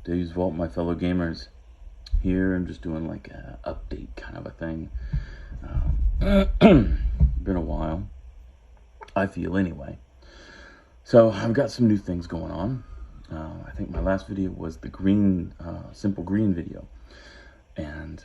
Dave's Vault, my fellow gamers. Here I'm just doing like a update kind of a thing. Been a while, I feel anyway. So I've got some new things going on. I think my last video was the green, simple green video. And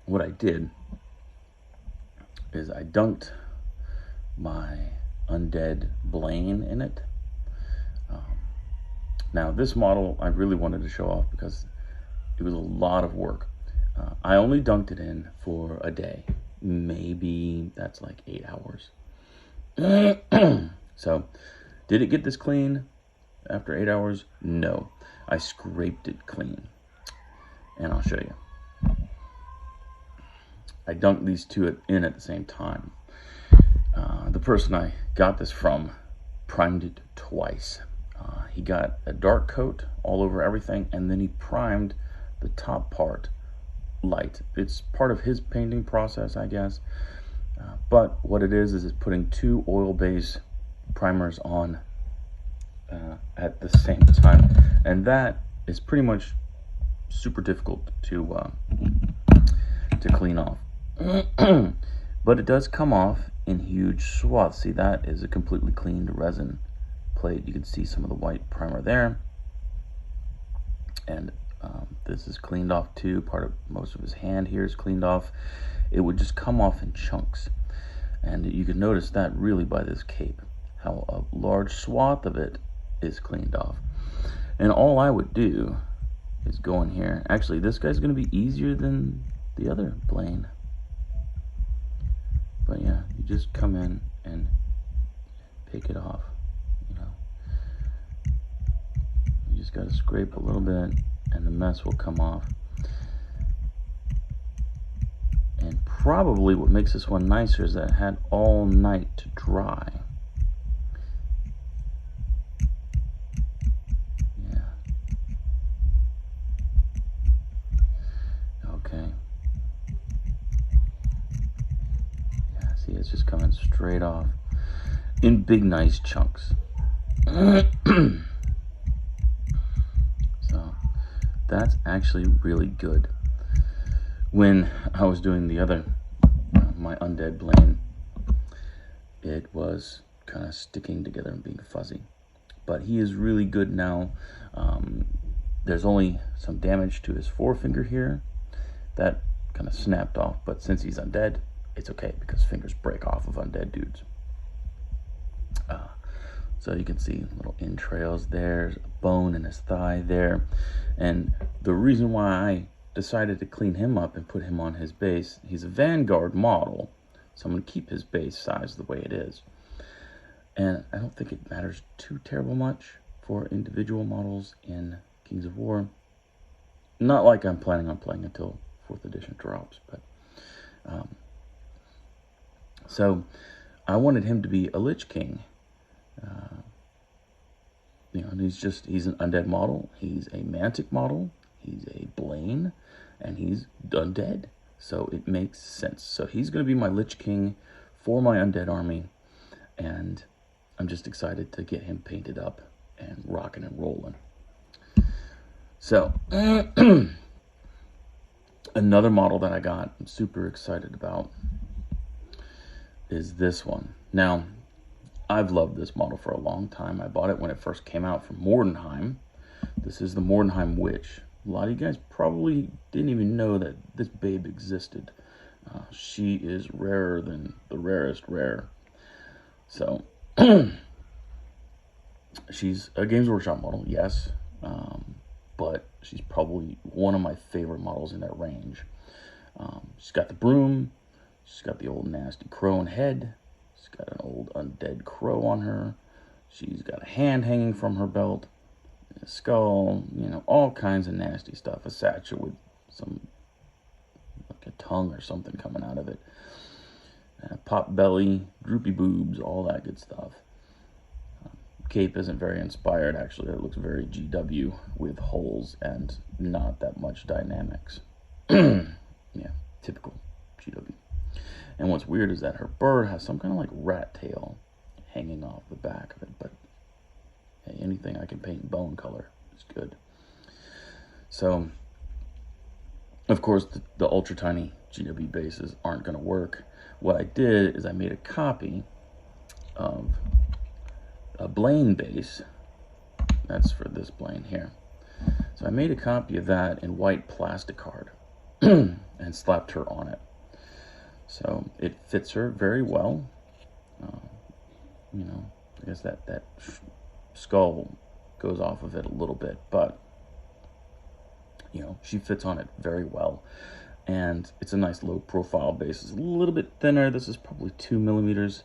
what I did is I dunked my Undead Blaine in it. Now this model I really wanted to show off because it was a lot of work. I only dunked it in for a day. Maybe that's like 8 hours. So, did it get this clean after 8 hours? No. I scraped it clean. And I'll show you. I dunked these two in at the same time. The person I got this from primed it twice. He got a dark coat all over everything, and then he primed the top part light. It's part of his painting process, I guess. But what it is it's putting two oil-based primers on at the same time. And that is pretty much super difficult to clean off. But it does come off in huge swaths. See, that is a completely cleaned resin plate. You can see some of the white primer there. And this is cleaned off too. Most of his hand here is cleaned off. It would just come off in chunks. And you can notice that really by this cape, how a large swath of it is cleaned off. And all I would do is go in here. Actually, this guy's going to be easier than the other Blaine. But yeah, you just come in and pick it off, you know. You just got to scrape a little bit and the mess will come off. And probably what makes this one nicer is that it had all night to dry. Yeah. Okay. Yeah, see, it's just coming straight off in big, nice chunks. So that's actually really good. When I was doing the other, my Undead Blaine, it was kind of sticking together and being fuzzy. But he is really good now. There's only some damage to his forefinger here. That kind of snapped off, but since he's undead, it's okay because fingers break off of undead dudes. So you can see little entrails there, a bone in his thigh there. And the reason why I decided to clean him up and put him on his base, he's a Vanguard model, so I'm going to keep his base size the way it is. And I don't think it matters too terrible much for individual models in Kings of War. Not like I'm planning on playing until 4th edition drops, but so I wanted him to be a Lich King. You know, he's an undead model, he's a Mantic model, he's a Blaine, and he's undead. So it makes sense. So he's going to be my Lich King for my undead army. And I'm just excited to get him painted up and rocking and rolling. So another model that I got, I'm super excited about, is this one. Now, I've loved this model for a long time. I bought it when it first came out from Mordenheim. This is the Mordenheim Witch. A lot of you guys probably didn't even know that this babe existed. She is rarer than the rarest rare. So, she's a Games Workshop model, yes. But she's probably one of my favorite models in that range. She's got the broom. She's got the old nasty crone head. She's got an old undead crow on her. She's got a hand hanging from her belt. A skull, you know, all kinds of nasty stuff. A satchel with some, like a tongue or something coming out of it. Pop belly, droopy boobs, all that good stuff. Cape isn't very inspired, actually. It looks very GW with holes and not that much dynamics. Yeah, typical GW. And what's weird is that her bird has some kind of like rat tail hanging off the back of it, but hey, anything I can paint bone color is good. So, of course, the ultra tiny GW bases aren't going to work. What I did is I made a copy of a Blaine base. That's for this Blaine here. So I made a copy of that in white plastic card and slapped her on it. So it fits her very well. You know, I guess that skull goes off of it a little bit, but you know, she fits on it very well. And it's a nice low profile base. It's a little bit thinner. This is probably 2 millimeters,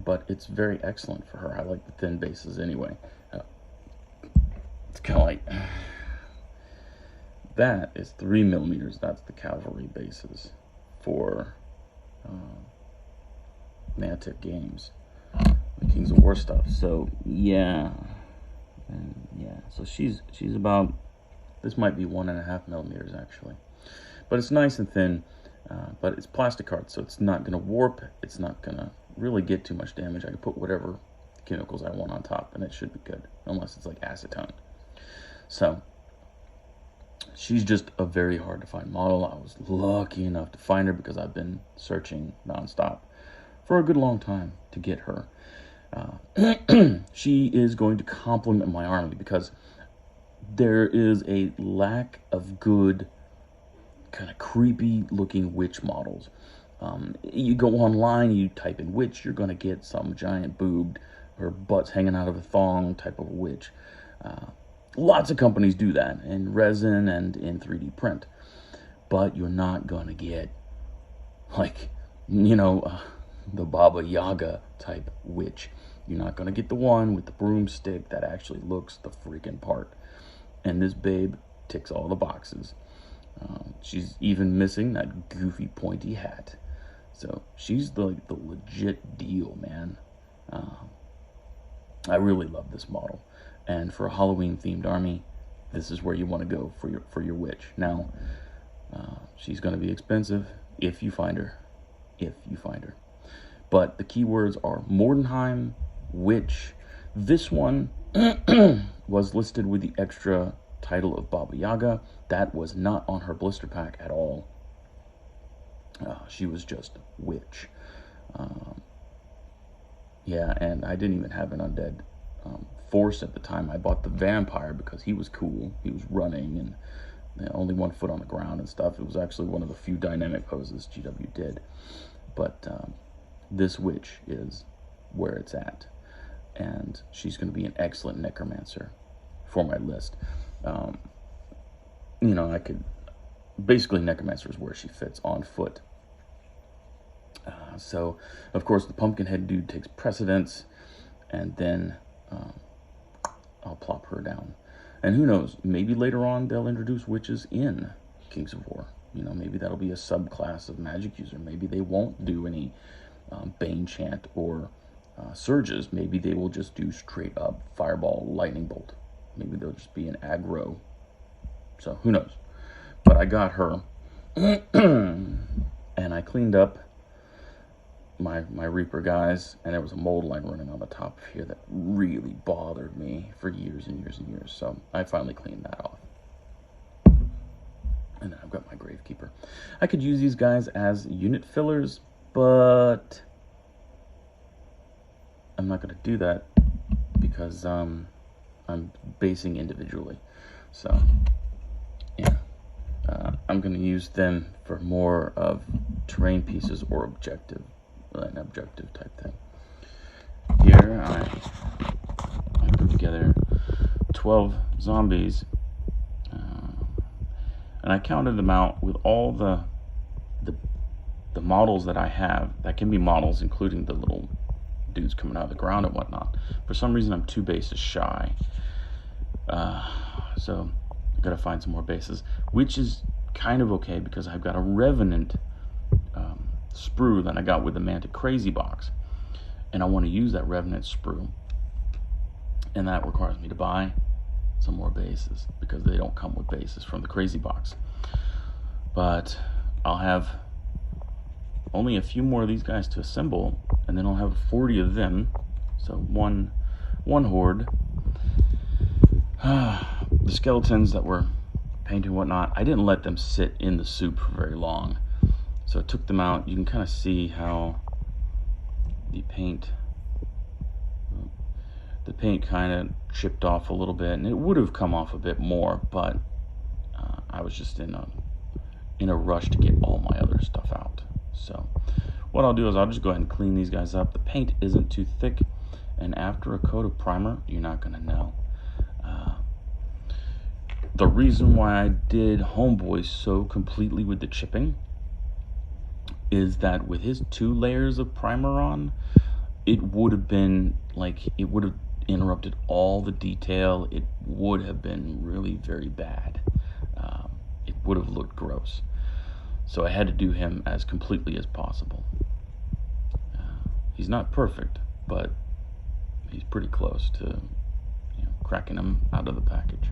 but it's very excellent for her. I like the thin bases anyway. It's kind of like, that is 3 millimeters. That's the cavalry bases for Mantic Games, the Kings of War stuff. So yeah, and yeah. So she's about, this might be 1.5 millimeters actually, but it's nice and thin. But it's plastic card, so it's not going to warp. It's not going to really get too much damage. I can put whatever chemicals I want on top, and it should be good, unless it's like acetone. So she's just a very hard to find model. I was lucky enough to find her because I've been searching nonstop for a good long time to get her. She is going to complement my army because there is a lack of good, kind of creepy looking witch models. You go online, you type in witch, you're going to get some giant boobed, her butt's hanging out of a thong type of witch. Lots of companies do that in resin and in 3D print, but you're not going to get, like, you know, the Baba Yaga type witch. You're not going to get the one with the broomstick that actually looks the freaking part. And this babe ticks all the boxes. She's even missing that goofy pointy hat. So she's the legit deal, man. I really love this model. And for a Halloween themed army, this is where you want to go for your witch. Now, she's going to be expensive if you find her. If you find her. But the keywords are Mordenheim, witch. This one was listed with the extra title of Baba Yaga. That was not on her blister pack at all. She was just witch. Yeah, and I didn't even have an undead force at the time. I bought the vampire because he was cool. He was running and only 1 foot on the ground and stuff. It was actually one of the few dynamic poses GW did. But this witch is where it's at. And she's going to be an excellent necromancer for my list. You know, I could, basically necromancer is where she fits on foot. So, of course, the Pumpkinhead dude takes precedence, and then I'll plop her down. And who knows, maybe later on they'll introduce witches in Kings of War. You know, maybe that'll be a subclass of magic user. Maybe they won't do any Bane Chant or surges. Maybe they will just do straight up Fireball, Lightning Bolt. Maybe they'll just be an aggro. So, who knows? But I got her, and I cleaned up my Reaper guys, and there was a mold line running on the top of here that really bothered me for years and years and years. So I finally cleaned that off. And then I've got my Gravekeeper. I could use these guys as unit fillers, but I'm not going to do that because I'm basing individually. So yeah, I'm going to use them for more of terrain pieces or an objective type thing. Here I put together 12 zombies, and I counted them out with all the models that I have. That can be models, including the little dudes coming out of the ground and whatnot. For some reason, I'm 2 bases shy, so I gotta find some more bases, which is kind of okay because I've got a Revenant sprue that I got with the Mantic Crazy box, and I want to use that Revenant sprue, and that requires me to buy some more bases because they don't come with bases from the Crazy box. But I'll have only a few more of these guys to assemble, and then I'll have 40 of them, so one horde. the skeletons that were painted and whatnot, I didn't let them sit in the soup for very long. So I took them out. You can kind of see how the paint kind of chipped off a little bit, and it would have come off a bit more, but I was just in a rush to get all my other stuff out. So what I'll do is I'll just go ahead and clean these guys up. The paint isn't too thick, and after a coat of primer, you're not going to know. The reason why I did Homeboy so completely with the chipping is that with his 2 layers of primer on, it would have been like, it would have interrupted all the detail. It would have been really very bad. It would have looked gross. So I had to do him as completely as possible. He's not perfect, but he's pretty close to cracking him out of the package.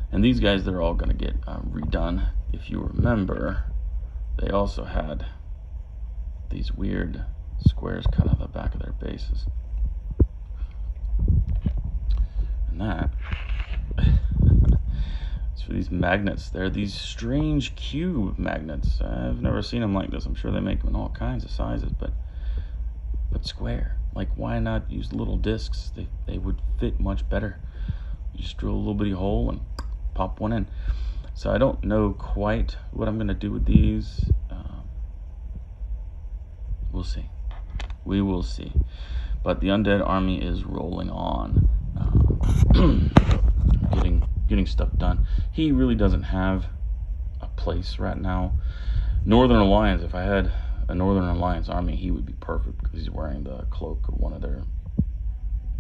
And these guys, they're all going to get redone. If you remember, they also had these weird squares cut out of the back of their bases. And that is for these magnets. They're these strange cube magnets. I've never seen them like this. I'm sure they make them in all kinds of sizes, but square. Like, why not use little discs? They would fit much better. You just drill a little bitty hole and pop one in. So I don't know quite what I'm going to do with these. We'll see. We will see. But the Undead army is rolling on. Getting stuff done. He really doesn't have a place right now. Northern Alliance, if I had a Northern Alliance army, he would be perfect because he's wearing the cloak of one of their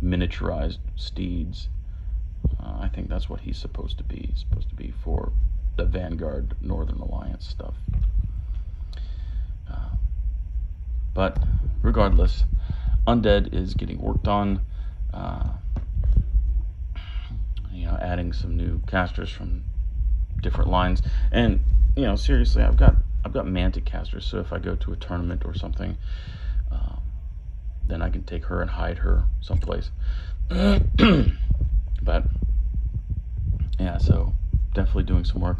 miniaturized steeds. I think that's what he's supposed to be. He's supposed to be for the Vanguard Northern Alliance stuff. But regardless, Undead is getting worked on. Adding some new casters from different lines. And seriously, I've got Mantic casters, so if I go to a tournament or something, then I can take her and hide her someplace. But yeah, so definitely doing some work.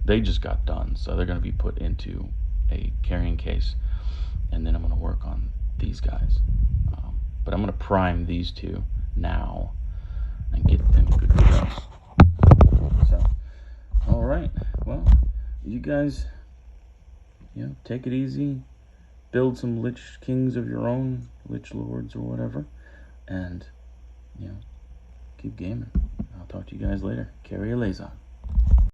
They just got done, so they're gonna be put into a carrying case, and then I'm gonna work on these guys. But I'm gonna prime these 2 now and get them good to go. So, all right. Well, you guys, take it easy. Build some Lich Kings of your own, Lich Lords or whatever, and keep gaming. I'll talk to you guys later. Carry a laser.